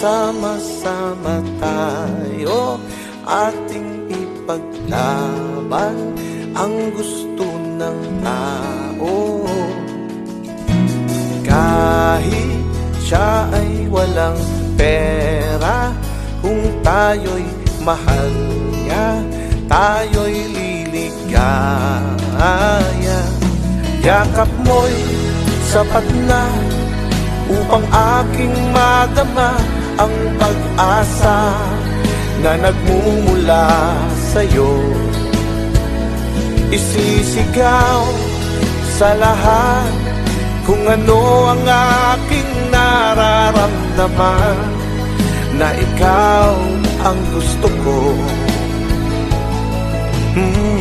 sama-sama tayo, ating ipaglaban ang gusto ng tao. Kahit siya ay walang pera, kung tayo'y mahal niya, tayo'y liligaya. Yakap mo'y sapat na upang aking madama ang pag-asa na nagmumula sa'yo. Isisigaw sa lahat kung ano ang aking nararamdaman, na ikaw ang gusto ko.